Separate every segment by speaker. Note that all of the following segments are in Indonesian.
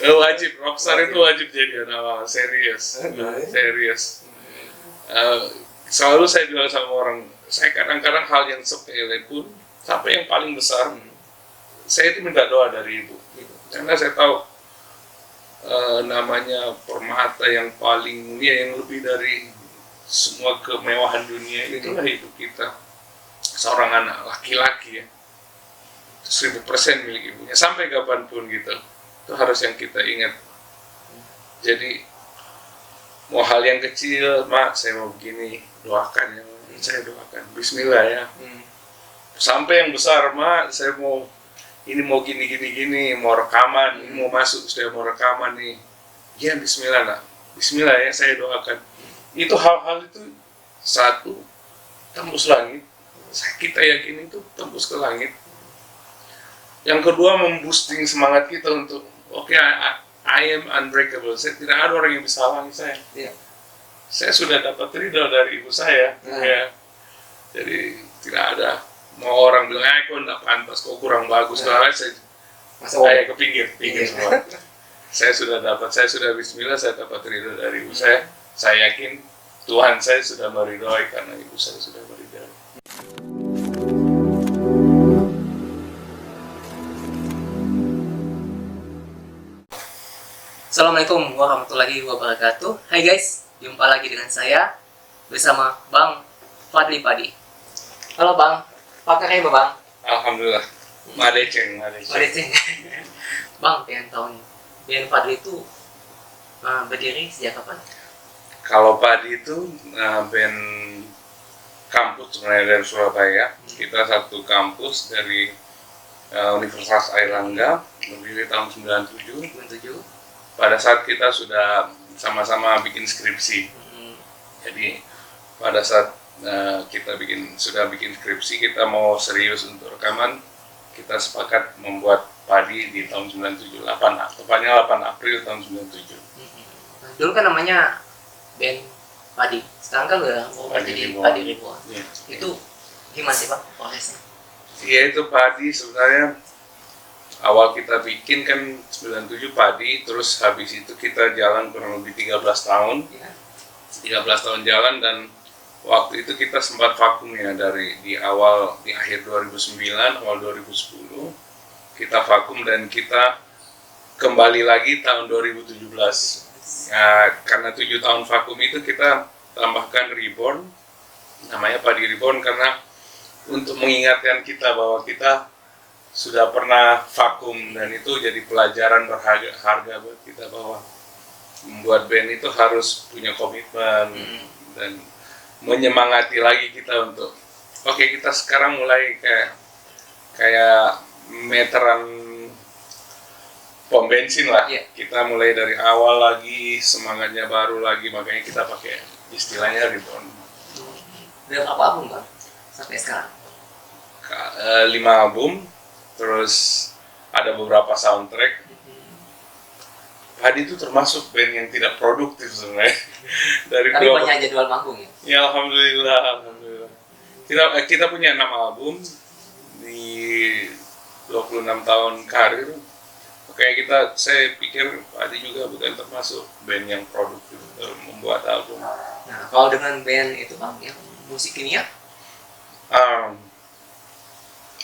Speaker 1: Wajib, rockstar itu wajib jadi awal, serius. Selalu saya bilang sama orang, saya kadang-kadang hal yang sepele pun, sampai yang paling besar, saya itu minta doa dari ibu. Karena saya tahu namanya permata yang paling mulia, yang lebih dari semua kemewahan dunia, itulah ibu kita. Seorang anak laki-laki ya, 1000% milik ibunya, sampai kapanpun gitu. Itu harus yang kita ingat. Jadi mau hal yang kecil, mak saya mau begini, doakan ya, saya doakan, bismillah ya. Sampai yang besar, mak saya mau ini, mau gini, mau rekaman, ini mau masuk, sudah mau rekaman nih, ya bismillah nak, bismillah ya, saya doakan. Itu hal-hal itu satu tembus langit, kita yakin itu tembus ke langit. Yang kedua, memboosting semangat kita untuk I am unbreakable. Saya tidak ada orang yang bisa halangi saya. Saya sudah dapat ridho dari ibu saya. Ya. Jadi tidak ada mau orang bilang, kok tidak pantas, kok kurang bagus. Saya ke pinggir semua. Saya sudah bismillah, saya dapat ridho dari ibu saya. Saya yakin Tuhan saya sudah meridhoi karena ibu saya sudah meridhoi.
Speaker 2: Assalamualaikum warahmatullahi wabarakatuh. Hai guys, jumpa lagi dengan saya bersama Bang Fadli Padi. Halo Bang, apa kabarnya Bang?
Speaker 1: Alhamdulillah. Madeceng.
Speaker 2: Bang, pengen tahu nih, band Fadli itu berdiri sejak kapan?
Speaker 1: Kalau Padi itu band kampus sebenarnya dari Surabaya. Kita satu kampus dari Universitas Airlangga, berdiri tahun 97. Pada saat kita sudah sama-sama bikin skripsi. Jadi pada saat kita sudah bikin skripsi, kita mau serius untuk rekaman, kita sepakat membuat Padi di tahun 97, tepatnya 8 April tahun 97.
Speaker 2: Dulu kan namanya band Padi, sekarang kan udah jadi Padi Reborn.
Speaker 1: Ya.
Speaker 2: Itu gimana sih Pak prosesnya?
Speaker 1: Iya, itu Padi sebenarnya awal kita bikin kan 97 Padi, terus habis itu kita jalan kurang lebih 13 tahun. 13 tahun jalan, dan waktu itu kita sempat vakum ya, di akhir 2009, awal 2010 kita vakum, dan kita kembali lagi tahun 2017. Karena 7 tahun vakum itu kita tambahkan Reborn, namanya Padi Reborn, karena untuk mengingatkan kita bahwa kita sudah pernah vakum, dan itu jadi pelajaran berharga buat kita bahwa membuat band itu harus punya komitmen dan menyemangati lagi kita untuk kita sekarang mulai kayak meteran pom bensin lah. Kita mulai dari awal lagi, semangatnya baru lagi, makanya kita pakai istilahnya Reborn.
Speaker 2: Berapa album Bang sampai sekarang?
Speaker 1: 5 album. Terus ada beberapa soundtrack. Padi itu termasuk band yang tidak produktif sebenarnya.
Speaker 2: Tapi banyak jadwal manggung ya?
Speaker 1: Ya alhamdulillah. Kita punya 6 album di 26 tahun karir. Makanya saya pikir Padi juga bukan termasuk band yang produktif membuat album.
Speaker 2: Nah, kalau dengan band itu Bang, yang musik kimia?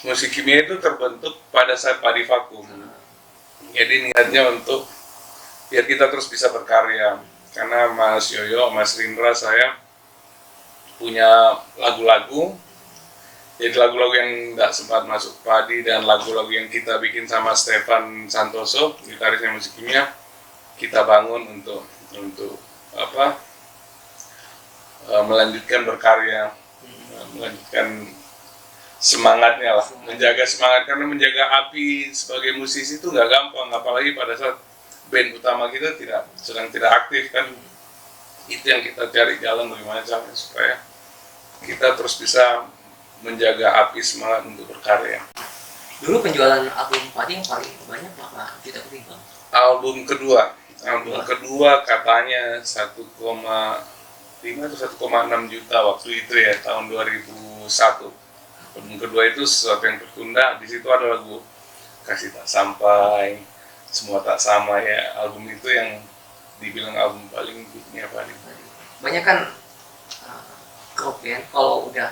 Speaker 1: Musik kimia itu terbentuk pada saat Padi vakum. Jadi niatnya untuk biar kita terus bisa berkarya. Karena Mas Yoyo, Mas Rindra, saya punya lagu-lagu. Jadi lagu-lagu yang tidak sempat masuk Padi, dan lagu-lagu yang kita bikin sama Stefan Santoso, gitarisnya musik kimia, kita bangun untuk melanjutkan berkarya, melanjutkan semangatnya lah, menjaga semangat, karena menjaga api sebagai musisi itu nggak gampang, apalagi pada saat band utama kita sedang tidak aktif kan. Itu yang kita cari jalan bagaimana caranya supaya kita terus bisa menjaga api semangat untuk berkarya.
Speaker 2: Dulu penjualan album Padi yang paling banyak berapa juta keping Bang?
Speaker 1: Album kedua katanya 1,5 atau 1,6 juta waktu itu ya, tahun 2001. Album kedua itu sesuatu yang tertunda. Di situ ada lagu Kasih Tak Sampai, semua tak sama ya, album itu yang dibilang album paling hitsnya paling.
Speaker 2: Banyak kan grup band kalau udah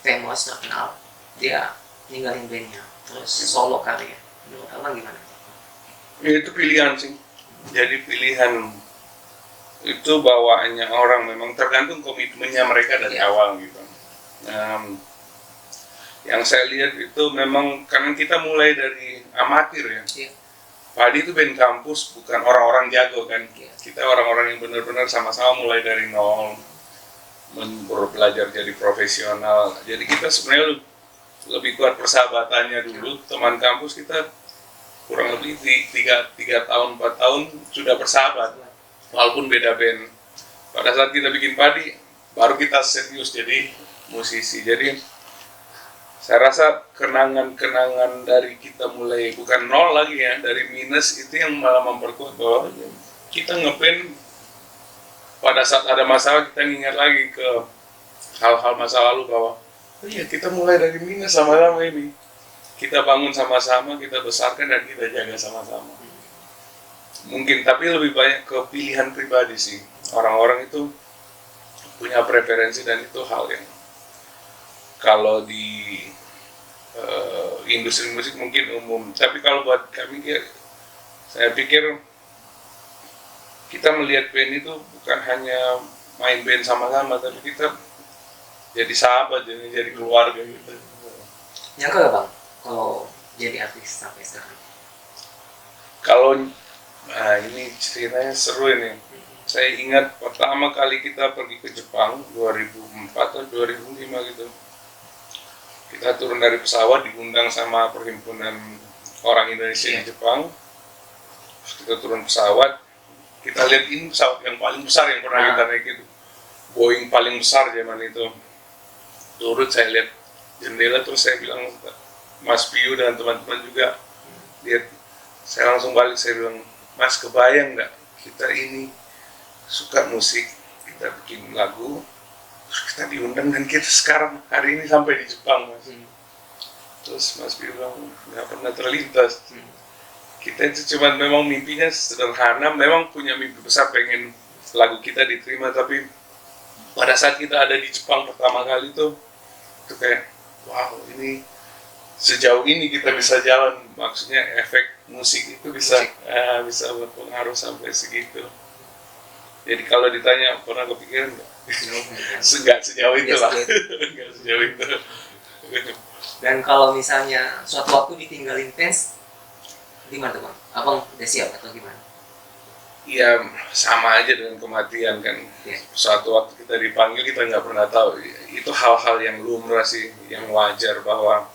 Speaker 2: famous terkenal dia ninggalin bandnya terus solo karya. Menurut abang gimana?
Speaker 1: Ya, itu pilihan sih. Jadi pilihan itu bawaannya orang, memang tergantung komitmennya mereka dari awal gitu. Yang saya lihat itu memang karena kita mulai dari amatir ya. Padi itu band kampus, bukan orang-orang jago kan. Kita orang-orang yang benar-benar sama-sama mulai dari nol, belajar jadi profesional. Jadi kita sebenarnya lebih kuat persahabatannya dulu. Teman kampus kita kurang lebih 3 tahun 4 tahun sudah bersahabat, walaupun beda band. Pada saat kita bikin Padi, baru kita serius jadi musisi. Jadi saya rasa kenangan-kenangan dari kita mulai bukan nol lagi ya, dari minus itu yang malah memperkuat bahwa kita ngeband pada saat ada masalah kita ingat lagi ke hal-hal masa lalu bahwa oh iya kita mulai dari minus sama-sama ini, kita bangun sama-sama, kita besarkan dan kita jaga sama-sama. Mungkin tapi lebih banyak ke pilihan pribadi sih, orang-orang itu punya preferensi dan itu hal yang kalau di industri musik mungkin umum, tapi kalau buat kami saya pikir kita melihat band itu bukan hanya main band sama-sama, tapi kita jadi sahabat, jadi keluarga gitu.
Speaker 2: Nyangka gak bang kalau jadi artis sampai sekarang?
Speaker 1: Kalau ini ceritanya seru ini. Saya ingat pertama kali kita pergi ke Jepang 2004 atau 2005 gitu. Kita turun dari pesawat diundang sama perhimpunan orang Indonesia di Jepang. Terus kita turun pesawat, kita lihat ini pesawat yang paling besar yang pernah kita naik itu, Boeing paling besar zaman itu. Turun saya lihat jendela, terus saya bilang Mas Piu dan teman-teman juga lihat. Saya langsung balik, saya bilang, Mas kebayang nggak kita ini suka musik, kita bikin lagu, terus kita diundang dan kita sekarang hari ini sampai di Jepang, Mas. Terus Mas bilang nggak pernah terlintas. Kita itu cuma memang mimpinya sederhana, memang punya mimpi besar pengen lagu kita diterima, tapi pada saat kita ada di Jepang pertama kali itu kayak wow, ini sejauh ini kita bisa jalan, maksudnya efek musik itu bisa berpengaruh sampai segitu. Jadi kalau ditanya pernah kepikiran nggak? Nggak sejauh itu lah. Nggak sejauh itu.
Speaker 2: Dan kalau misalnya suatu waktu ditinggalin fans, gimana tuh bang? Abang udah siap atau gimana?
Speaker 1: Iya, sama aja dengan kematian kan. Suatu waktu kita dipanggil, kita nggak pernah tahu. Itu hal-hal yang lumrah sih, yang wajar bahwa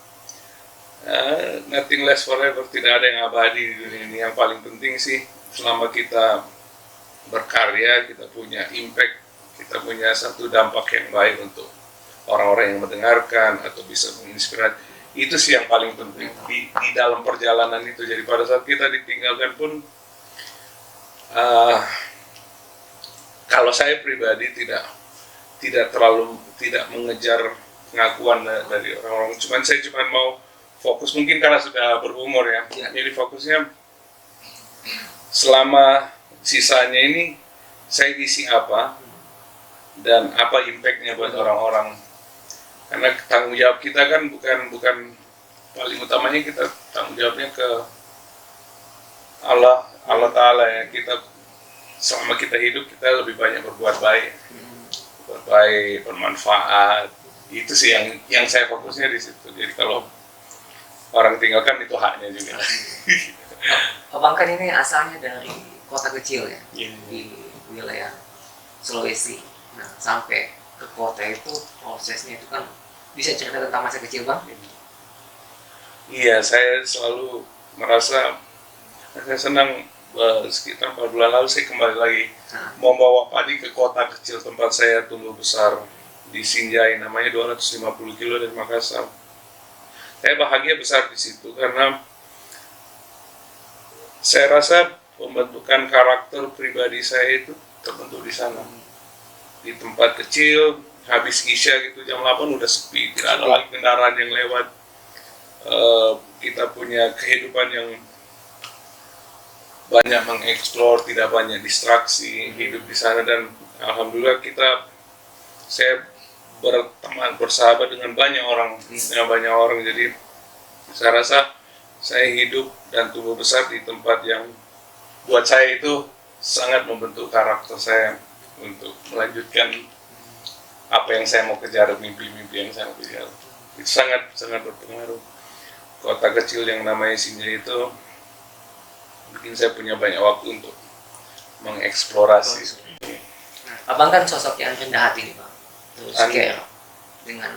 Speaker 1: nothing lasts forever, tidak ada yang abadi di dunia ini. Yang paling penting sih, selama kita berkarya, kita punya impact, kita punya satu dampak yang baik untuk orang-orang yang mendengarkan atau bisa menginspirasi. Itu sih yang paling penting di dalam perjalanan itu. Jadi pada saat kita ditinggalkan pun, kalau saya pribadi tidak mengejar pengakuan dari orang-orang. Saya cuma mau fokus, mungkin karena sudah berumur ya. Jadi fokusnya selama sisanya ini saya isi apa dan apa impactnya buat orang-orang. Karena tanggung jawab kita kan bukan paling utamanya, kita tanggung jawabnya ke Allah Ta'ala ya. Kita selama kita hidup kita lebih banyak berbuat baik, bermanfaat. Itu sih yang saya fokusnya di situ. Jadi kalau orang tinggalkan itu haknya juga.
Speaker 2: Abang kan ini asalnya dari kota kecil ya, di wilayah Sulawesi. Nah, sampai ke kota itu prosesnya itu kan, bisa cerita tentang masa kecil bang?
Speaker 1: Iya, saya selalu merasa saya senang. Sekitar 4 bulan lalu saya kembali lagi membawa Padi ke kota kecil tempat saya tumbuh besar di Sinjai, namanya 250 kilo dari Makassar. Saya bahagia besar di situ karena saya rasa pembentukan karakter pribadi saya itu terbentuk di sana. Di tempat kecil, habis Isya gitu jam 8 udah sepi, tidak ada lagi kendaraan yang lewat. Kita punya kehidupan yang banyak mengeksplor, tidak banyak distraksi, hidup di sana. Dan alhamdulillah saya berteman, bersahabat dengan banyak orang, jadi saya rasa saya hidup dan tumbuh besar di tempat yang buat saya itu sangat membentuk karakter saya untuk melanjutkan apa yang saya mau kejar, mimpi-mimpi yang saya mau kejar. Itu sangat berpengaruh. Kota kecil yang namanya Sinjai itu bikin saya punya banyak waktu untuk mengeksplorasi.
Speaker 2: Abang kan sosok yang rendah hati nih Bang, terus care dengan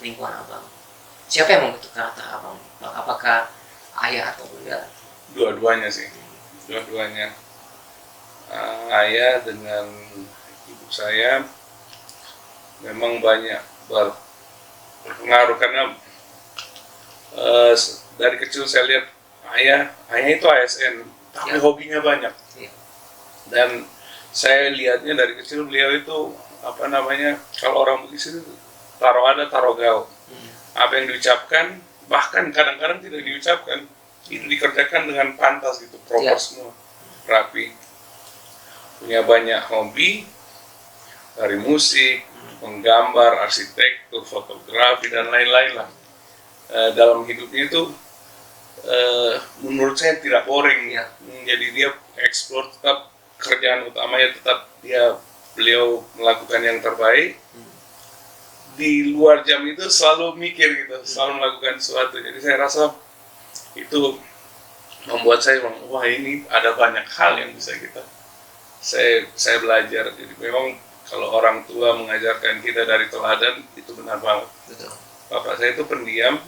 Speaker 2: lingkungan Abang. Siapa yang membentuk karakter Abang? Bang, apakah ayah atau bunda?
Speaker 1: Dua-duanya sih, dua-duanya. Ayah dengan ibu saya memang banyak berpengaruh, karena dari kecil saya lihat ayah itu ASN, tapi hobinya banyak. Dan saya lihatnya dari kecil beliau itu kalau orang Bugis itu taruh gaul. Apa yang diucapkan bahkan kadang-kadang tidak diucapkan, itu dikerjakan dengan pantas gitu, proper semua, rapi. Punya banyak hobi, dari musik, menggambar, arsitektur, fotografi, dan lain-lain lah. Dalam hidupnya itu menurut saya tidak boring ya. Jadi dia eksplor, tetap kerjaan utamanya tetap beliau melakukan yang terbaik. Di luar jam itu selalu mikir gitu, selalu melakukan sesuatu. Jadi saya rasa itu membuat saya wah, ini ada banyak hal yang bisa saya belajar. Jadi memang kalau orang tua mengajarkan kita dari teladan, itu benar banget.
Speaker 2: Betul.
Speaker 1: Bapak saya itu pendiam,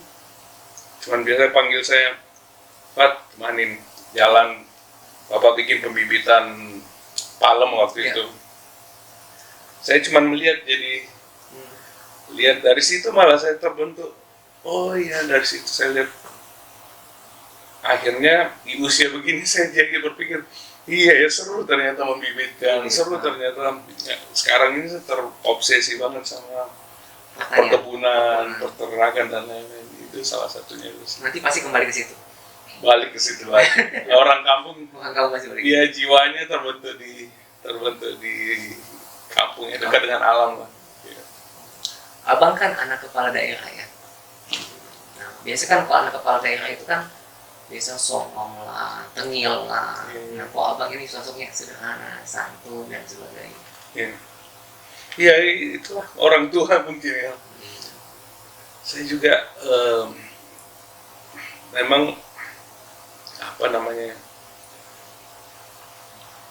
Speaker 1: cuman biasa panggil saya, Pak, temanin jalan. Bapak bikin pembibitan palem waktu itu. Saya cuma melihat, jadi lihat dari situ malah saya terbentuk. Oh iya, dari situ saya lihat. Akhirnya di usia begini saya jadi berpikir, iya ya, seru ternyata membibitkan, seru ternyata. Ya, sekarang ini saya terobsesi banget sama perkebunan, peternakan, dan lain-lain. Itu salah satunya.
Speaker 2: Nanti pasti kembali ke situ.
Speaker 1: Balik ke situ lagi. Orang kampung,
Speaker 2: masih balik.
Speaker 1: Iya, jiwanya terbentuk di kampungnya, dekat dengan alam lah. Ya.
Speaker 2: Abang kan anak kepala daerah ya. Nah, biasa kan kalau anak kepala daerah itu kan biasa songong lah, tengil lah. Nah, kalau abang ini sosoknya sederhana, santun, dan sebagainya.
Speaker 1: Iya, itulah orang tua mungkin ya. Saya juga memang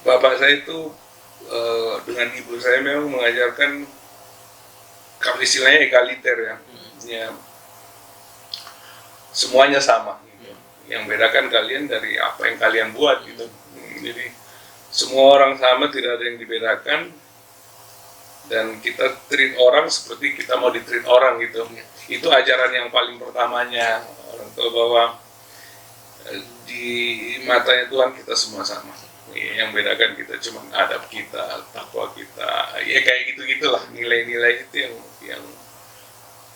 Speaker 1: bapak saya itu dengan ibu saya memang mengajarkan, kalau istilahnya egaliter ya. Ya, semuanya sama gitu. Yang bedakan kalian dari apa yang kalian buat gitu. Jadi semua orang sama, tidak ada yang dibedakan, dan kita treat orang seperti kita mau di-treat orang gitu. Itu ajaran yang paling pertamanya orang tua, bahwa di matanya Tuhan kita semua sama. Yang bedakan kita cuma adab kita, takwa kita, ya kayak gitu-gitulah, nilai-nilai itu yang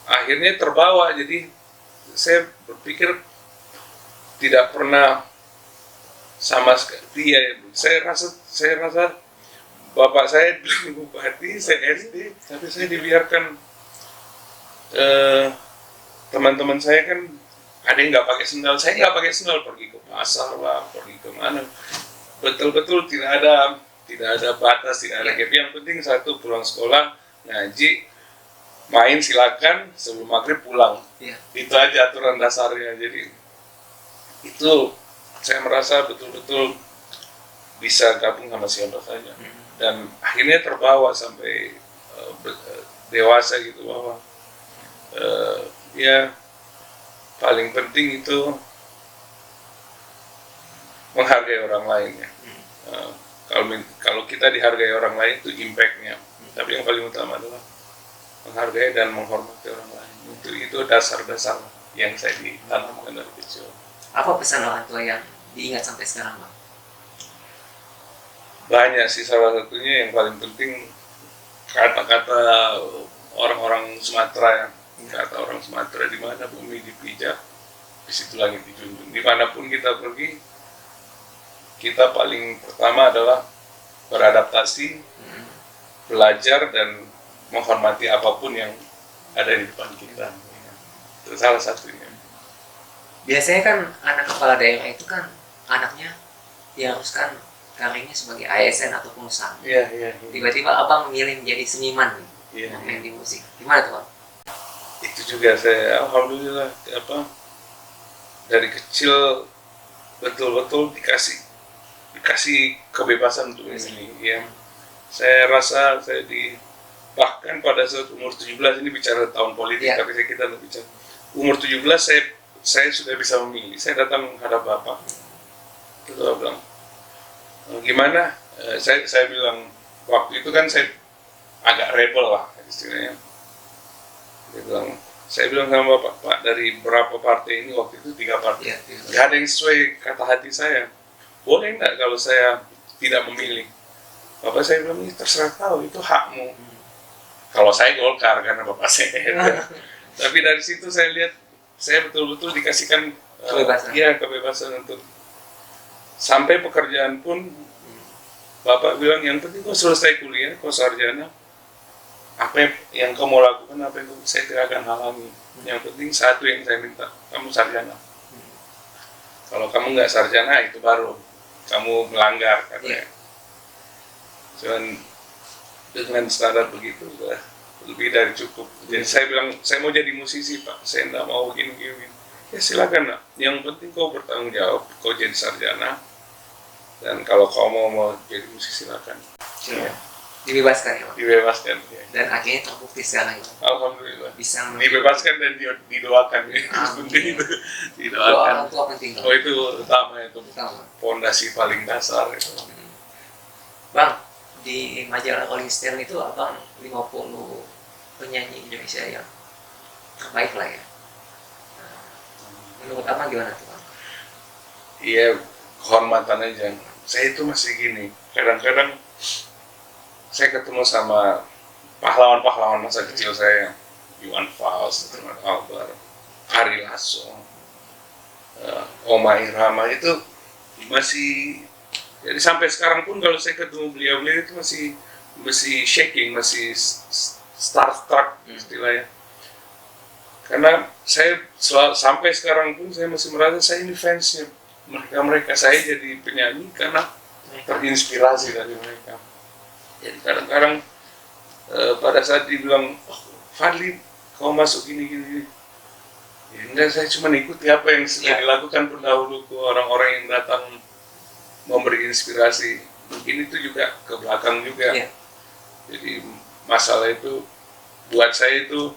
Speaker 1: akhirnya terbawa. Jadi saya berpikir tidak pernah sama sekali ya. Saya rasa bapak saya dulu bupati, saya SD, tapi saya dibiarkan teman-teman saya kan ada yang nggak pakai sendal, saya nggak pakai sendal, pergi ke pasar lah, pergi ke mana, betul-betul tidak ada batas, tidak ada gap. Yang penting satu, pulang sekolah ngaji, main silakan, sebelum maghrib pulang. Itu aja aturan dasarnya. Jadi itu saya merasa betul-betul bisa gabung sama siapa saja, dan akhirnya terbawa sampai dewasa gitu, bahwa ya paling penting itu menghargai orang lain ya. Kalau kita dihargai orang lain itu impact-nya, tapi yang paling utama adalah menghargai dan menghormati orang lain. Itu dasar-dasar yang saya ditanamkan dari kecil.
Speaker 2: Apa pesan orang tua yang diingat sampai sekarang, Bang?
Speaker 1: Banyak sih, salah satunya yang paling penting kata-kata orang-orang Sumatera ya. Kata orang Sumatera, di mana bumi dipijak, di situ langit dijunjung. Dimanapun kita pergi, kita paling pertama adalah beradaptasi, belajar dan menghormati apapun yang ada di depan kita. Itu salah satunya.
Speaker 2: Biasanya kan anak kepala daerah itu kan anaknya diharuskan karirnya sebagai ASN atau pengusaha.
Speaker 1: Iya.
Speaker 2: Tiba-tiba abang memilih menjadi seniman, main di musik. Gimana tuh bang?
Speaker 1: Itu juga saya alhamdulillah dari kecil betul-betul dikasih kebebasan untuk ini. Ya. Saya rasa bahkan pada saat umur 17, ini bicara tahun politik, tapi kita bicara umur 17 saya sudah bisa memilih. Saya datang menghadap Bapak, terus saya bilang, gimana? Saya bilang, waktu itu kan saya agak rebel lah istilahnya. Saya bilang sama Bapak, Pak, dari berapa partai ini, waktu itu 3 partai, nggak ada yang sesuai kata hati saya. Boleh nggak kalau saya tidak memilih? Bapak saya bilang, ini terserah tahu, itu hakmu. Kalau saya Golkar karena Bapak saya. Tapi dari situ saya lihat, saya betul-betul dikasihkan kebebasan untuk sampai pekerjaan pun. Bapak bilang, yang penting kau selesai kuliah, kau sarjana, apa yang kau mau lakukan, apa yang saya tidak akan halangi. Yang penting satu yang saya minta, kamu sarjana. Kalau kamu nggak sarjana, itu baru kamu melanggar, katanya. Cuman dengan standar begitu sudah lebih dari cukup. Jadi saya bilang, saya mau jadi musisi Pak, saya nggak mau gini. Ya silakan nak. Yang penting kau bertanggung jawab, kau jadi sarjana. Dan kalau kau mau jadi musisi silakan. Ya.
Speaker 2: Dibebaskan ya Pak?
Speaker 1: Dibebaskan. Ya.
Speaker 2: Dan akhirnya terbukti sekarang ya.
Speaker 1: Alhamdulillah.
Speaker 2: Bisa
Speaker 1: dibebaskan dan didoakan. Penting itu. Didoakan.
Speaker 2: Doa orang tua penting.
Speaker 1: Oh itu utama, itu fondasi paling dasar itu.
Speaker 2: Bang, di majalah Rolling Stone itu abang 50 penyanyi Indonesia yang terbaik lah ya. Menurut abang gimana tuh bang?
Speaker 1: Iya, kehormatan aja. Saya itu masih gini, kadang-kadang saya ketemu sama pahlawan-pahlawan masa kecil saya, Iwan Fals, Ahmad Albar, Ari Lasso, Oma Irama, itu masih. Jadi sampai sekarang pun kalau saya ketemu beliau itu masih shaking, masih starstruck istilahnya. Karena saya sampai sekarang pun saya masih merasa saya ini fansnya mereka. Saya jadi penyanyi karena terinspirasi dari mereka. Jadi kadang-kadang pada saat dibilang, Fadli kau masuk gini. Ya enggak, saya cuma ikuti apa yang sudah dilakukan pendahuluku, orang-orang yang datang memberi inspirasi. Mungkin itu juga ke belakang juga. Jadi masalah itu buat saya itu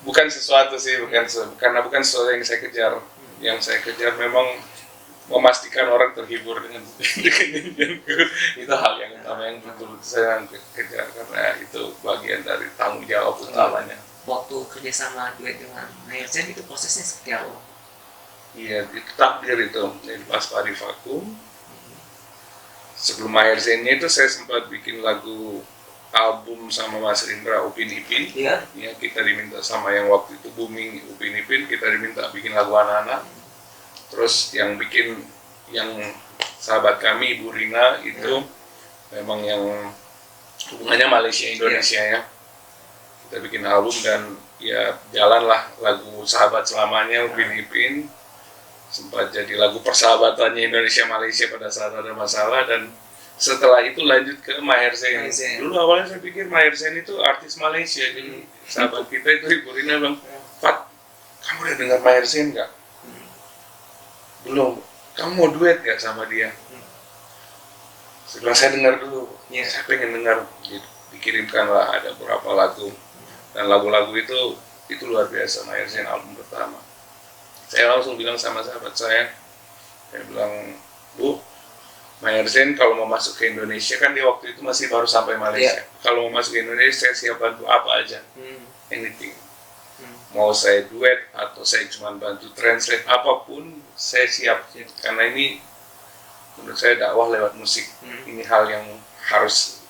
Speaker 1: bukan sesuatu sih, karena bukan sesuatu yang saya kejar. Yang saya kejar memang memastikan orang terhibur dengan itu hal yang utama yang betul saya kejar, karena itu bagian dari tanggung jawab utamanya.
Speaker 2: Waktu kerjasama duet dengan Maher Zain itu prosesnya seperti apa?
Speaker 1: Iya, itu takdir itu. Jadi pas Pari Vakum, sebelum Maher Zainnya itu saya sempat bikin lagu album sama Mas Indra, Upin Ipin. Ya, kita diminta sama yang waktu itu booming Upin Ipin, kita diminta bikin lagu anak-anak. Terus yang bikin yang sahabat kami Ibu Rina itu memang yang hubungannya Malaysia Indonesia ya. Kita bikin album dan ya jalanlah lagu Sahabat Selamanya Upin Ipin, sempat jadi lagu persahabatannya Indonesia Malaysia pada saat ada masalah, dan setelah itu lanjut ke Maher Zain. Dulu awalnya saya pikir Maher Zain itu artis Malaysia, jadi sahabat kita itu Ibu Rina bilang, Fat, kamu udah dengar Maher Zain nggak? Belum. Kamu mau duet nggak sama dia? Setelah saya dengar dulu, saya pengen dengar. Dikirimkanlah ada beberapa lagu, dan lagu-lagu itu luar biasa. Maher Zain album pertama. Saya langsung bilang sama sahabat saya bilang, Bu, Maher Zain kalau mau masuk ke Indonesia, kan dia waktu itu masih baru sampai Malaysia. Kalau mau masuk ke Indonesia, saya siap bantu apa aja, anything. Mau saya duet atau saya cuma bantu translate, apapun saya siap. Karena ini menurut saya dakwah lewat musik. Ini hal yang harus.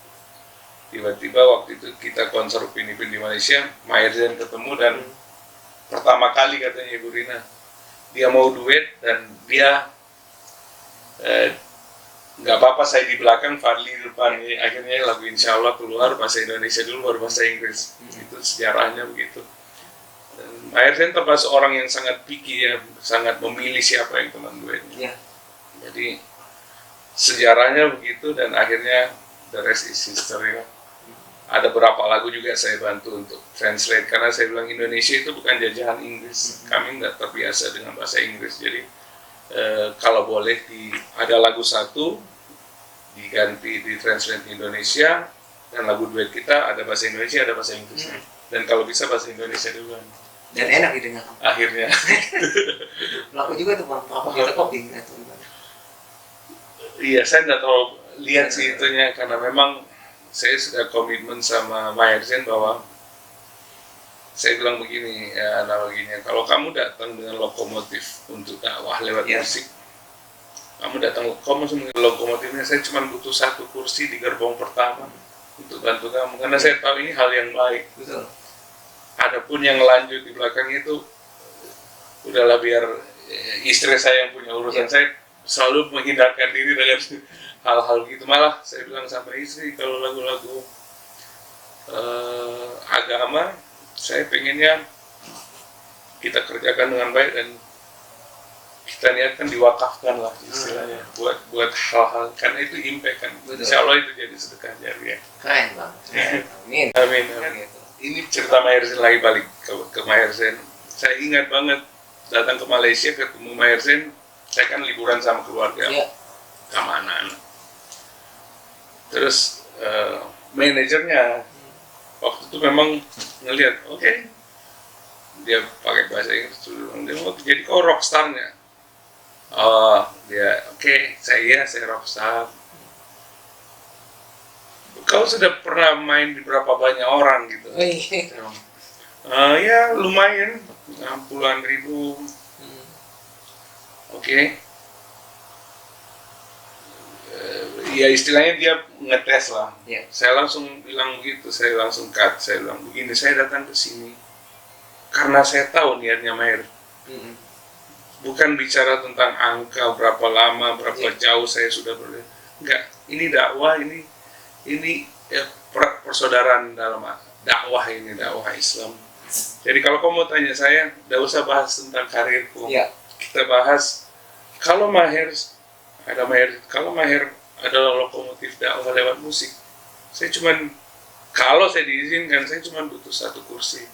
Speaker 1: Tiba-tiba waktu itu kita konser Upin Ipin di Malaysia, Maher Zain ketemu, dan pertama kali katanya Ibu Rina, dia mau duet dan dia nggak apa-apa saya di belakang, Fadli di depan. Akhirnya lagu Insya Allah keluar bahasa Indonesia dulu baru bahasa Inggris. Itu sejarahnya begitu. Maher Zain termasuk orang yang sangat picky ya, sangat memilih siapa yang teman duetnya. Jadi sejarahnya begitu, dan akhirnya the rest is history. Ada beberapa lagu juga saya bantu untuk translate, karena saya bilang Indonesia itu bukan jajahan Inggris. Kami nggak terbiasa dengan bahasa Inggris. Jadi kalau boleh ada lagu satu diganti di translate di Indonesia, dan lagu duet kita ada bahasa Indonesia, ada bahasa Inggris. Dan kalau bisa bahasa Indonesia duluan.
Speaker 2: Dan enak didengar.
Speaker 1: Akhirnya.
Speaker 2: Lagu juga tuh Bang, apa kita coping atau gimana?
Speaker 1: Iya, saya nggak terlalu lihat sih itunya, karena memang saya sudah komitmen sama Maher Zain bahwa saya bilang begini ya, analoginya, kalau kamu datang dengan lokomotif untuk dakwah lewat musik, kamu datang lokomotifnya, saya cuma butuh satu kursi di gerbong pertama untuk bantu kamu, karena saya tahu ini hal yang baik.
Speaker 2: Betul.
Speaker 1: Adapun yang lanjut di belakang itu udahlah, biar istri saya yang punya urusan. Saya selalu menghindarkan diri dengan hal-hal gitu. Malah saya bilang sama istri, kalau lagu-lagu agama saya pengennya kita kerjakan dengan baik, dan kita niatkan diwakafkan lah istilahnya buat hal-hal, karena itu impact kan. Insya Allah itu jadi sedekah jariah.
Speaker 2: Keren Bang. Amin.
Speaker 1: Amin. Ini cerita Maher Zain, lagi balik ke Maher Zain. Saya ingat banget datang ke Malaysia ketemu Maher Zain. Saya kan liburan sama keluarga, sama anak-anak. Terus manajernya waktu itu memang ngelihat, oke, dia pakai bahasa Inggris, dia mau jadi kau rockstarnya. Dia oke, saya rockstar. Kau sudah pernah main di berapa banyak orang gitu? Ya lumayan, puluhan ribu. Oke. Ya istilahnya dia ngetes lah. Saya langsung bilang gitu, saya langsung cut, saya bilang begini, saya datang ke sini karena saya tahu niatnya Maher. Bukan bicara tentang angka, berapa lama, berapa jauh saya sudah berada. Enggak, ini dakwah, ini ya, persaudaraan dalam dakwah ini, dakwah Islam. Jadi kalau kamu mau tanya saya, tidak usah bahas tentang karirku. Kita bahas kalau Maher adalah lokomotif dakwah lewat musik. Saya cuman, kalau saya diizinkan, saya cuma butuh satu kursi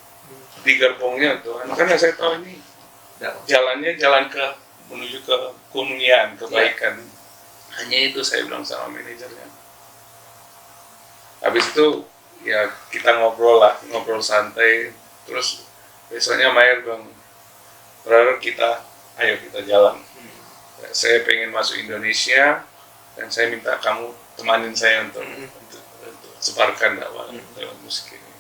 Speaker 1: di gerbongnya tuh, karena saya tahu ini jalannya menuju ke kemuliaan, kebaikan. Hanya itu saya bilang sama manajernya. Habis itu ya kita ngobrol santai. Terus besoknya Maher bilang, brother, ayo kita jalan. Saya pengen masuk Indonesia, dan saya minta kamu temanin saya untuk sebarkan dakwah lewat musik ini.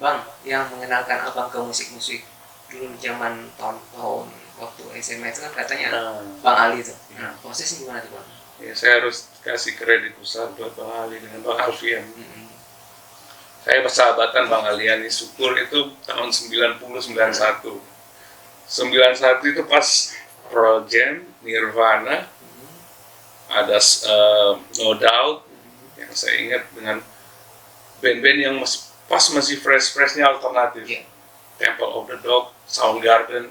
Speaker 2: Bang, yang mengenalkan abang ke musik-musik dulu zaman tahun-tahun waktu SMA itu kan katanya Bang Ali tuh. Prosesnya gimana tuh Bang?
Speaker 1: Ya, saya harus kasih kredit besar buat Bang Ali dengan Bang Alfian. Saya persahabatan Bang Aliani Syukur itu tahun 90-91. 91 itu pas Pearl Jam, Nirvana, ada No Doubt, yang saya ingat dengan band-band yang masih fresh-freshnya alternatif. Temple of the Dog, Soundgarden.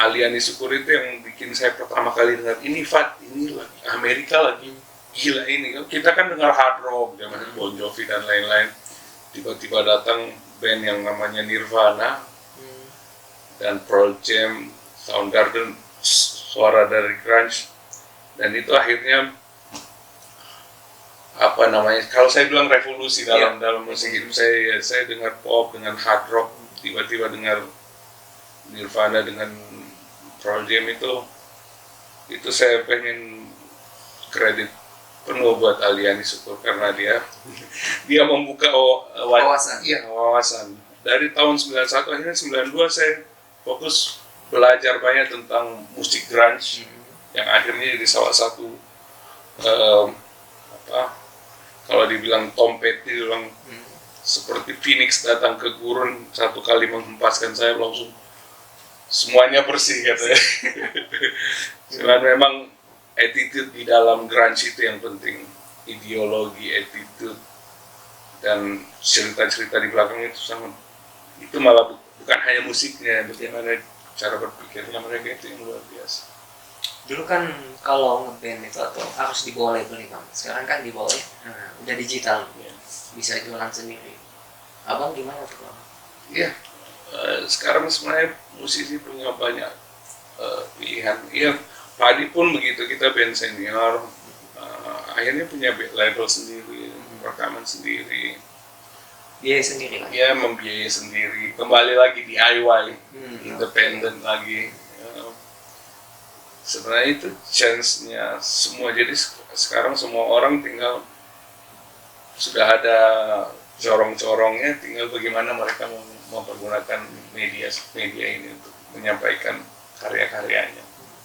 Speaker 1: Aliani Syukur itu yang bikin saya pertama kali dengar, ini lagi Amerika lagi gila ini. Kita kan dengar hard rock, zaman Bon Jovi dan lain-lain. Tiba-tiba datang band yang namanya Nirvana dan Pearl Jam, Soundgarden, suara dari grunge, dan itu akhirnya kalau saya bilang revolusi dalam musik itu. Saya dengar pop dengan hard rock, tiba-tiba dengar Nirvana dengan Pearl Jam, itu saya pengen kredit penuh buat Aliani Syukur, karena dia membuka wawasan. Dari tahun 91 akhirnya 92 saya fokus belajar banyak tentang musik grunge, yang akhirnya jadi salah satu kalau dibilang Tom Petty bilang seperti Phoenix datang ke gurun, satu kali menghempaskan saya langsung semuanya bersih katanya. Cuman memang attitude di dalam grunge itu yang penting, ideologi, attitude, dan cerita-cerita di belakang itu sangat, itu malah bukan hanya musiknya, bagaimana cara berpikirnya mereka itu yang luar biasa.
Speaker 2: Dulu kan kalau ngeband itu atau harus dibawa label nih Bang, sekarang kan dibawa udah digital, bisa jualan sendiri. Abang gimana tuh Bang?
Speaker 1: Iya, sekarang sebenarnya musisi punya banyak pilihan. Iya, Padi pun begitu, kita band senior, akhirnya punya label sendiri, rekaman sendiri,
Speaker 2: biaya sendiri kan?
Speaker 1: ya membiayai sendiri, kembali lagi DIY, independen lagi. Sebenarnya itu chance-nya semua, jadi sekarang semua orang tinggal sudah ada corong-corongnya, tinggal bagaimana mereka mempergunakan media ini untuk menyampaikan karya-karyanya.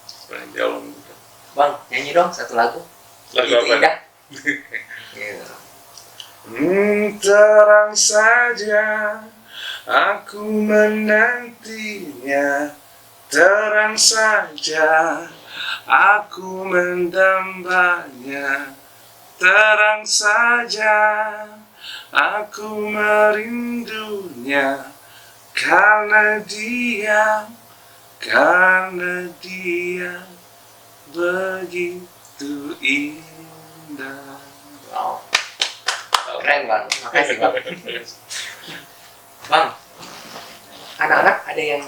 Speaker 1: Sebenarnya jauh gitu.
Speaker 2: Bang, nyanyi dong satu lagu.
Speaker 1: Lagu
Speaker 2: Itu
Speaker 1: apa?
Speaker 2: indah.
Speaker 1: Terang saja aku menantinya, terang saja aku mendambanya, terang saja aku merindunya, karena dia begitu indah.
Speaker 2: Wow. Keren Bang, makasih Bang. Bang, anak-anak ada yang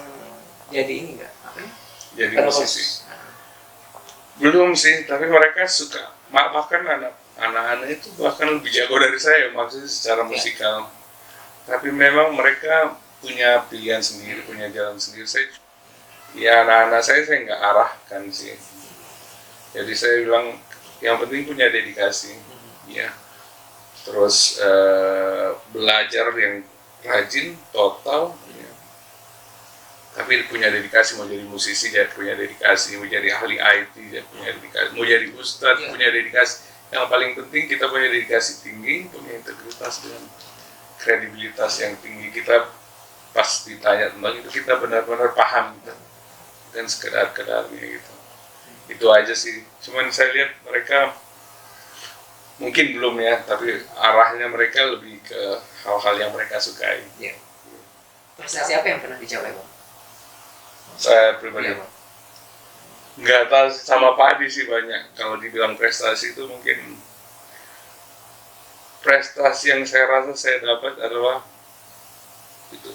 Speaker 2: jadi ini nggak? Apa ya?
Speaker 1: Jadi
Speaker 2: Penerus.
Speaker 1: musisi. Belum sih, tapi mereka suka. Bahkan anak-anak itu bahkan lebih jago dari saya, maksudnya secara musikal. Tapi memang mereka punya pilihan sendiri, punya jalan sendiri. Ya anak-anak saya nggak arahkan sih. Jadi saya bilang yang penting punya dedikasi, ya. Terus belajar yang rajin, total, ya. Tapi punya dedikasi, mau jadi musisi dia punya dedikasi, mau jadi ahli IT dia punya dedikasi, mau jadi ustadz punya dedikasi. Yang paling penting kita punya dedikasi tinggi, punya integritas dan kredibilitas yang tinggi. Kita pas ditanya tentang itu kita benar-benar paham gitu, dan sekedar-kedarnya gitu. Itu aja sih. Cuman saya lihat mereka mungkin belum ya, tapi arahnya mereka lebih ke hal-hal yang mereka sukai.
Speaker 2: Iya. Prestasi apa yang pernah dicapai Bang?
Speaker 1: Saya pribadi
Speaker 2: Iya, Bang.
Speaker 1: nggak tahu, sama Padi sih banyak. Kalau dibilang prestasi itu mungkin prestasi yang saya rasa saya dapat adalah itu,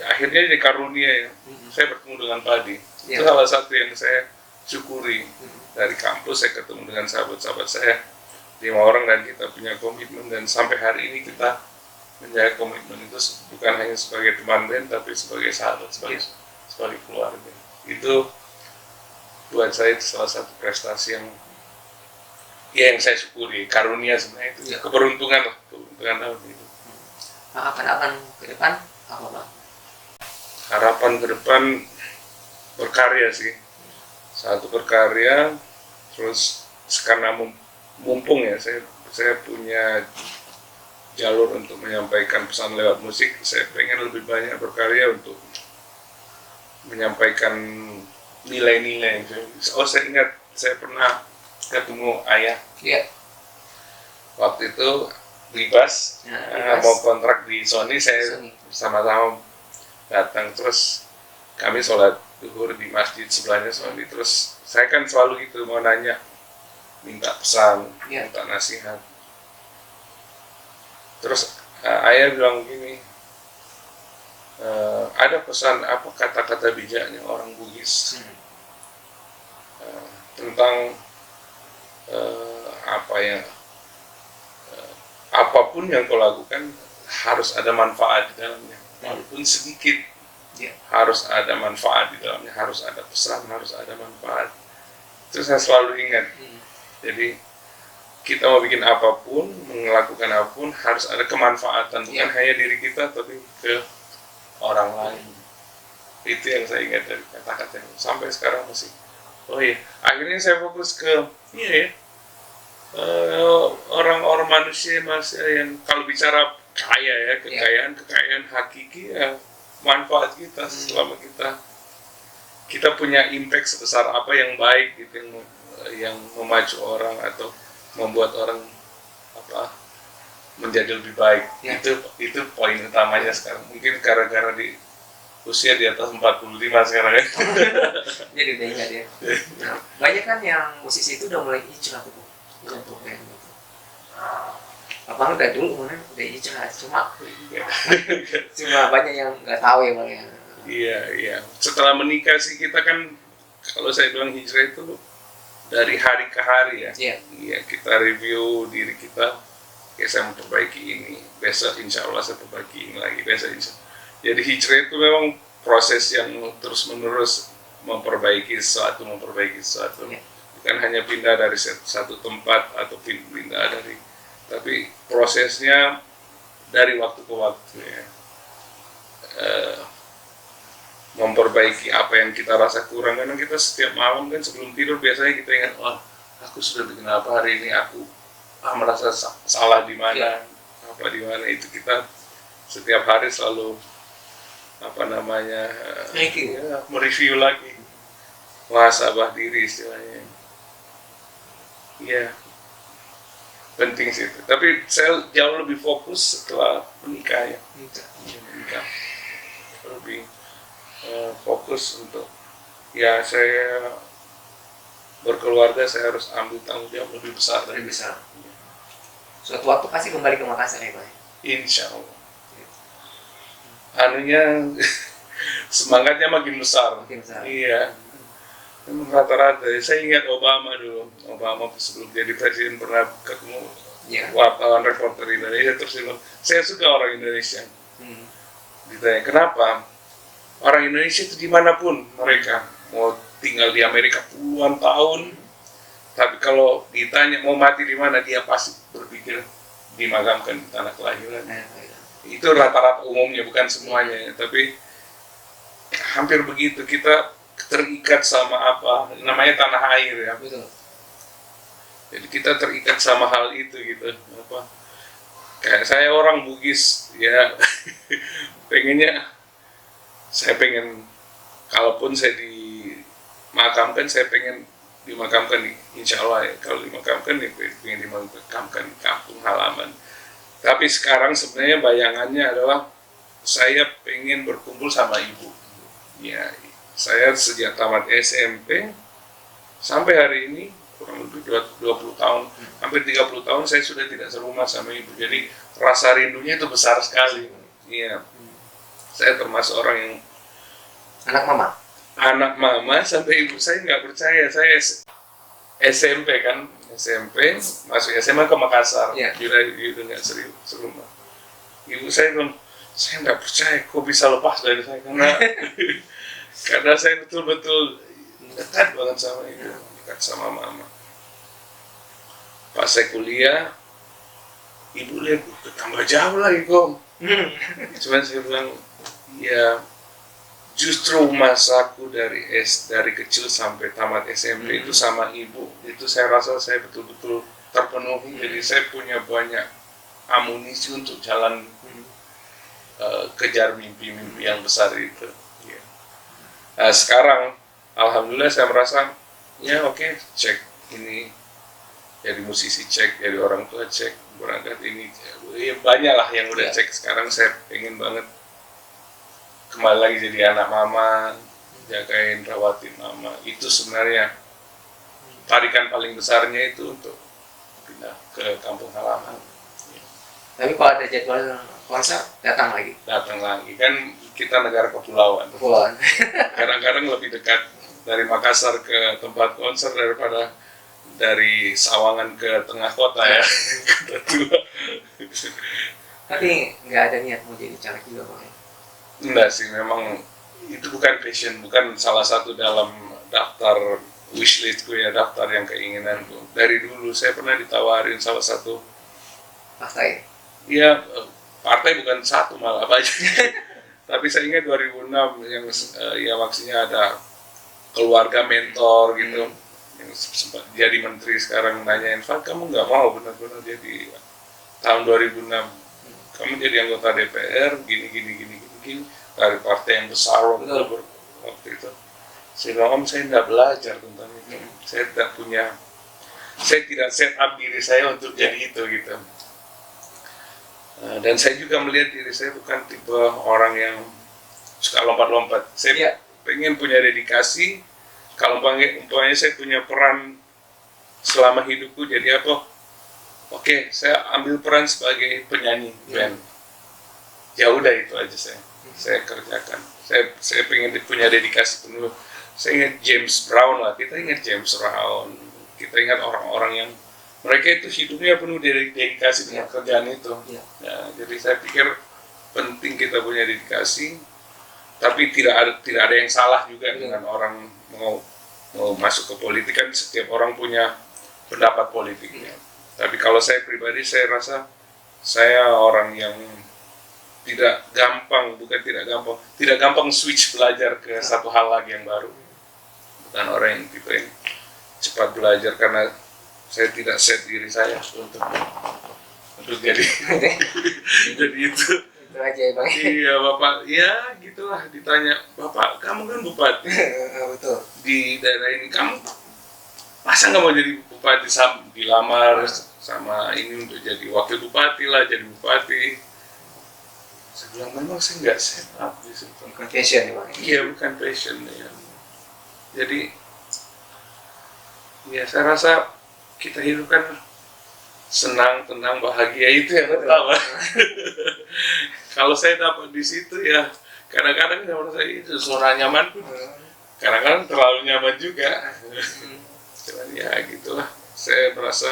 Speaker 1: akhirnya jadi karunia ya. Saya bertemu dengan Padi. Itu salah satu yang saya syukuri. Dari kampus saya ketemu dengan sahabat-sahabat saya 5 orang, dan kita punya komitmen, dan sampai hari ini kita menjaga komitmen itu bukan hanya sebagai teman band tapi sebagai sahabat, sebagai keluarga. Itu buat saya itu salah satu prestasi yang yang saya syukuri, karunia sebenarnya itu, keberuntungan tahun itu.
Speaker 2: Harapan ke depan apa Bang?
Speaker 1: Harapan ke depan berkarya sih, satu berkarya, terus karena mumpung ya saya punya jalur untuk menyampaikan pesan lewat musik, saya pengen lebih banyak berkarya untuk menyampaikan nilai-nilai. Saya ingat saya pernah ketemu ayah.
Speaker 2: Iya.
Speaker 1: Waktu itu Libas mau kontrak di Sony, saya sama-sama datang, terus kami sholat zuhur di masjid sebelahnya Sony. Terus saya kan selalu gitu mau nanya, minta pesan, minta nasihat. Terus ayah bilang begini, ada pesan apa, kata-kata bijaknya orang Bugis tentang apapun yang kau lakukan harus ada manfaat di dalamnya, walaupun sedikit. Harus ada manfaat di dalamnya, harus ada pesan, harus ada manfaat. Itu saya selalu ingat. Jadi kita mau bikin apapun, melakukan apapun harus ada kemanfaatan, bukan hanya diri kita tapi ke orang lain. Itu yang saya ingat dari kata-kata sampai sekarang masih. Oh iya, akhirnya saya fokus ke orang-orang manusia yang kalau bicara kaya ya, kekayaan hakiki ya, manfaat kita selama kita kita punya impact sebesar apa yang baik gitu, yang memacu orang atau membuat orang apa menjadi lebih baik.
Speaker 2: Ya.
Speaker 1: Itu poin utamanya sekarang. Mungkin gara-gara di usia di atas 45 sekarang ya.
Speaker 2: Jadi udah ingat ya. Nah, banyak kan yang musisi itu udah mulai hijrah tuh untuk band gitu. Abang udah dulu udah hijrah, cuma banyak yang nggak tahu ya bang ya.
Speaker 1: Iya. Setelah menikah sih kita kan, kalau saya bilang hijrah itu dari hari ke hari ya. Iya, kita review diri kita. Oke, saya mau perbaiki ini. Besok insya Allah saya perbaiki ini lagi. Besok insya Allah. Jadi hijrah itu memang proses yang terus menerus memperbaiki sesuatu. Bukan hanya pindah dari satu tempat atau pindah dari, tapi prosesnya dari waktu ke waktu ya. Memperbaiki apa yang kita rasa kurang, karena kita setiap malam kan sebelum tidur biasanya kita ingat, wah aku sudah bikin apa hari ini, aku merasa salah di mana, apa di mana. Itu kita setiap hari selalu mereview lagi, muhasabah diri istilahnya. Iya, penting sih itu. Tapi saya jauh lebih fokus setelah menikah ya. Menikah lebih fokus untuk ya, saya berkeluarga, saya harus ambil tanggung jawab lebih besar.
Speaker 2: Suatu waktu pasti kembali ke Makassar ya Pak?
Speaker 1: Insya Allah. Semangatnya makin besar. Iya. Rata-rata. Saya ingat Obama dulu. Obama sebelum jadi presiden pernah ketemu wartawan reporter Indonesia, terus dia bilang, saya suka orang Indonesia. Ditanya kenapa? Orang Indonesia itu dimanapun mereka, mau tinggal di Amerika puluhan tahun, tapi kalau ditanya mau mati di mana, dia pasti berpikir dimakamkan di tanah kelahiran. Itu rata-rata umumnya, bukan semuanya, tapi hampir begitu. Kita terikat sama apa namanya tanah air ya.
Speaker 2: Betul.
Speaker 1: Jadi kita terikat sama hal itu gitu. Kayak saya orang Bugis ya, saya pengen kalaupun saya dimakamkan, saya pengen dimakamkan insya Allah ya. Kalau dimakamkan ya pengen dimakamkan di kampung halaman. Tapi sekarang sebenarnya bayangannya adalah saya pengen berkumpul sama ibu. Ya, saya sejak tamat SMP sampai hari ini kurang lebih 20 tahun, hampir 30 tahun saya sudah tidak serumah sama ibu. Jadi rasa rindunya itu besar sekali. Iya. Saya termasuk orang yang anak mama sampai ibu saya nggak percaya. Saya SMP masuk SMA ke Makassar, udah nggak serumah. Ibu saya bilang, saya nggak percaya kok bisa lepas dari saya, karena saya betul-betul dekat banget sama ibu, dekat sama mama. Pas saya kuliah, ibu lihat tambah jauh lagi kok. Cuman saya bilang, ya justru masaku dari kecil sampai tamat SMP itu sama ibu, itu saya rasa saya betul-betul terpenuhi. Jadi saya punya banyak amunisi untuk jalan kejar mimpi-mimpi yang besar itu. Nah, sekarang alhamdulillah saya merasa ya oke, cek ini jadi musisi, cek jadi orang tua, cek berangkat ini, ya banyak lah yang udah cek. Sekarang saya pengen banget kembali lagi jadi anak mama, jagain, rawatin mama. Itu sebenarnya tarikan paling besarnya itu untuk pindah ke kampung halaman.
Speaker 2: Tapi kalau ada jadwal konser, datang lagi.
Speaker 1: Kan kita negara kepulauan. Kadang-kadang lebih dekat dari Makassar ke tempat konser daripada dari Sawangan ke tengah kota ya.
Speaker 2: Tapi nggak ada niat mau jadi caleg juga Bang?
Speaker 1: Enggak sih, memang itu bukan passion, bukan salah satu dalam daftar wishlistku ya, daftar yang keinginanku. Dari dulu saya pernah ditawarin salah satu
Speaker 2: partai.
Speaker 1: Iya, partai bukan satu malah banyak. Tapi saya ingat 2006 yang ya maksudnya ada keluarga mentor gitu, yang sempat jadi menteri, sekarang nanyain, Fat kamu nggak mau benar-benar jadi tahun 2006 kamu jadi anggota DPR gini dari partai yang besar waktu itu. Saya bilang, Om, saya tidak belajar tentang itu. Saya tidak set up diri saya untuk jadi itu gitu. Dan saya juga melihat diri saya bukan tipe orang yang suka lompat-lompat. Saya pengen punya dedikasi. Kalau umpamanya saya punya peran selama hidupku, jadi apa? Oke, saya ambil peran sebagai penyanyi band. Ya udah, itu aja saya kerjakan. Saya pengen punya dedikasi penuh. Saya ingat James Brown lah, kita ingat James Brown, kita ingat orang-orang yang mereka itu hidupnya penuh dedikasi dengan kerjaan itu. Ya, jadi saya pikir penting kita punya dedikasi, tapi tidak ada yang salah juga dengan orang mau masuk ke politik. Kan setiap orang punya pendapat politiknya. Tapi kalau saya pribadi, saya rasa saya orang yang tidak gampang switch belajar ke satu hal lagi yang baru. Bukan orang yang tipe yang cepat belajar, karena saya tidak set diri saya untuk jadi jadi itu.
Speaker 2: Itu aja ya, Bang.
Speaker 1: Iya, Bapak, ya gitulah, ditanya, Bapak, kamu kan bupati
Speaker 2: Betul.
Speaker 1: di daerah ini, kamu masa nggak mau jadi bupati, dilamar sama ini untuk jadi wakil bupati lah, jadi bupati. Saya bilang, memang saya nggak set up di situ.
Speaker 2: Bukan passion ya, Bang.
Speaker 1: Iya, bukan passion ya. Jadi ya saya rasa kita hidup kan senang, tenang, bahagia, itu yang pertama. Kalau saya dapat di situ, ya kadang-kadang saya itu zona nyaman pun kadang-kadang terlalu nyaman juga. Cuman ya gitulah, saya merasa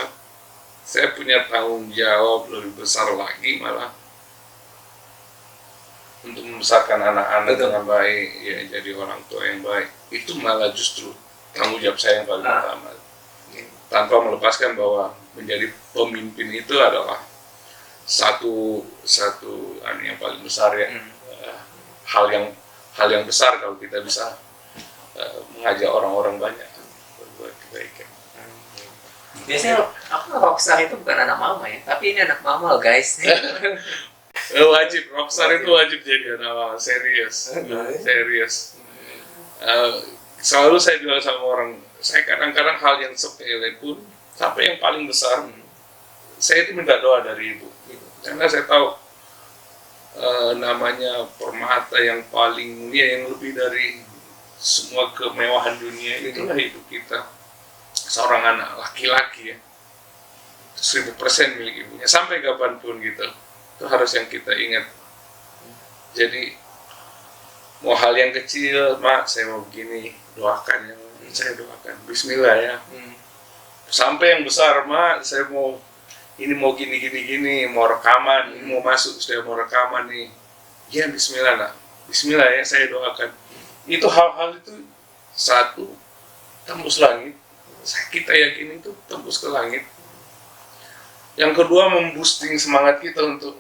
Speaker 1: saya punya tanggung jawab lebih besar lagi malah untuk membesarkan anak-anak dengan baik, ya jadi orang tua yang baik. Itu malah justru tanggung jawab saya yang paling utama. Tanpa melepaskan bahwa menjadi pemimpin itu adalah satu yang paling besar ya. Hal yang besar kalau kita bisa mengajak orang-orang banyak berbuat kebaikan.
Speaker 2: Biasanya rockstar itu bukan anak mama ya, tapi ini anak mama loh, guys.
Speaker 1: Wajib, rockstar itu wajib jadi anak mama, serius. Selalu saya bilang sama orang, saya kadang-kadang hal yang sepele pun sampai yang paling besar, saya itu minta doa dari ibu. Karena saya tahu namanya permata yang paling mulia, yang lebih dari semua kemewahan dunia, itulah ibu kita. Seorang anak laki-laki ya, 1000% milik ibunya, sampai kapanpun gitu. Itu harus yang kita ingat. Jadi mau hal yang kecil, Mak, saya mau begini, doakan ya, saya doakan, Bismillah ya. Sampai yang besar, Mak, saya mau ini, mau gini, mau rekaman, ini mau masuk, saya mau rekaman nih. Ya Bismillah, nak, Bismillah ya, saya doakan. Itu hal-hal itu satu tembus langit. Kita yakin itu tembus ke langit. Yang kedua, memboosting semangat kita untuk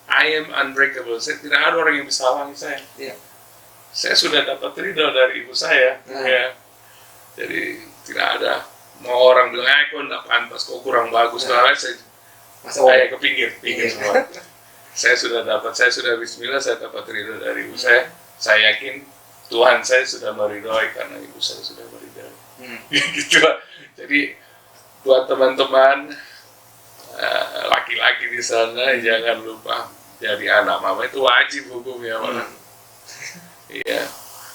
Speaker 1: I am unbreakable. Saya tidak ada orang yang bisa halangi saya. Saya sudah dapat ridho dari ibu saya. Ya. Jadi tidak ada mau orang bilang, kok tidak pantas, kok kurang bagus. Saya ke pinggir semua. Saya sudah Bismillah, saya dapat ridho dari ibu saya. Saya yakin Tuhan saya sudah meridhoi karena ibu saya sudah meridhoi. Gitu lah. Jadi buat teman-teman laki-laki di sana, jangan lupa jadi anak mama, itu wajib hukumnya malah. Iya,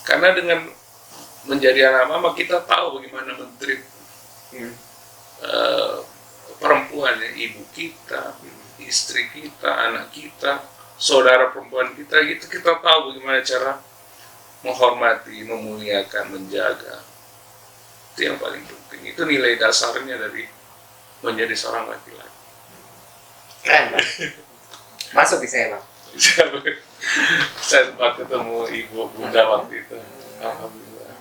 Speaker 1: karena dengan menjadi anak mama kita tahu bagaimana men-treat perempuan ya, ibu kita, istri kita, anak kita, saudara perempuan kita, gitu kita tahu bagaimana cara menghormati, memuliakan, menjaga. Itu yang paling penting. Itu nilai dasarnya dari menjadi seorang laki-laki.
Speaker 2: Keren, Bang. Masuk di saya, Bang.
Speaker 1: Saya sempat ketemu ibu bunda waktu itu. Alhamdulillah.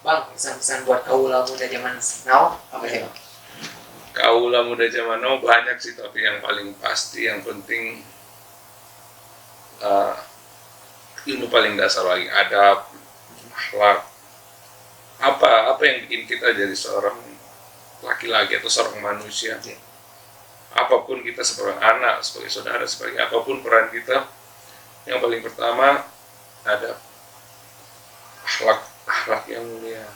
Speaker 2: Bang, pesan-pesan buat kaula muda zaman now apa sih, Bang?
Speaker 1: Kaula muda zaman now banyak sih, tapi yang paling pasti, yang penting ilmu paling dasar lagi, adab, akhlak. Apa yang bikin kita jadi seorang laki-laki atau seorang manusia. Apapun kita, sebagai anak, sebagai saudara, sebagai apapun peran kita, yang paling pertama ada akhlak akhlak yang mulia.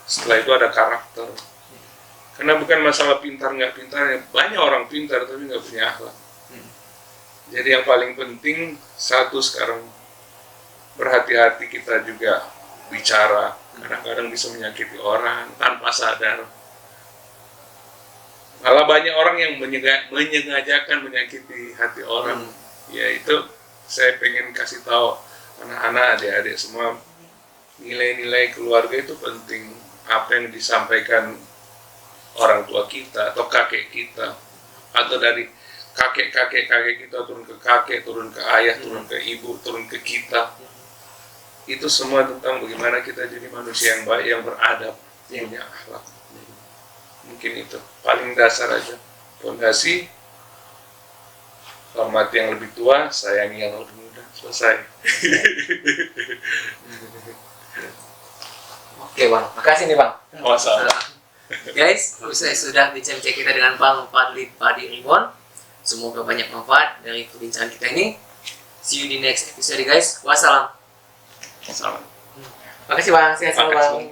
Speaker 1: Setelah itu ada karakter. Karena bukan masalah pintar nggak pintar, banyak orang pintar tapi nggak punya akhlak. Jadi yang paling penting satu sekarang, berhati-hati kita juga bicara. Kadang-kadang bisa menyakiti orang tanpa sadar. Malah banyak orang yang menyengajakan menyakiti hati orang. Ya itu saya pengen kasih tahu anak-anak, adik-adik semua, nilai-nilai keluarga itu penting. Apa yang disampaikan orang tua kita atau kakek kita, atau dari kakek kita turun ke kakek, turun ke ayah, turun ke ibu, turun ke kita, itu semua tentang bagaimana kita jadi manusia yang baik, yang beradab, punya akhlak. Mungkin itu paling dasar aja. Fondasi, hormati yang lebih tua, sayangi yang lebih muda. Selesai.
Speaker 2: Oke Bang, makasih nih Bang.
Speaker 1: Masalah.
Speaker 2: Guys, saya sudah bincang-bincang kita dengan Bang Fadli Padi Ribbon. Semoga banyak manfaat dari perbincangan kita ini. See you di next episode guys. Wassalam.
Speaker 1: Salam.
Speaker 2: Makasih Bang, sehat selalu Bang.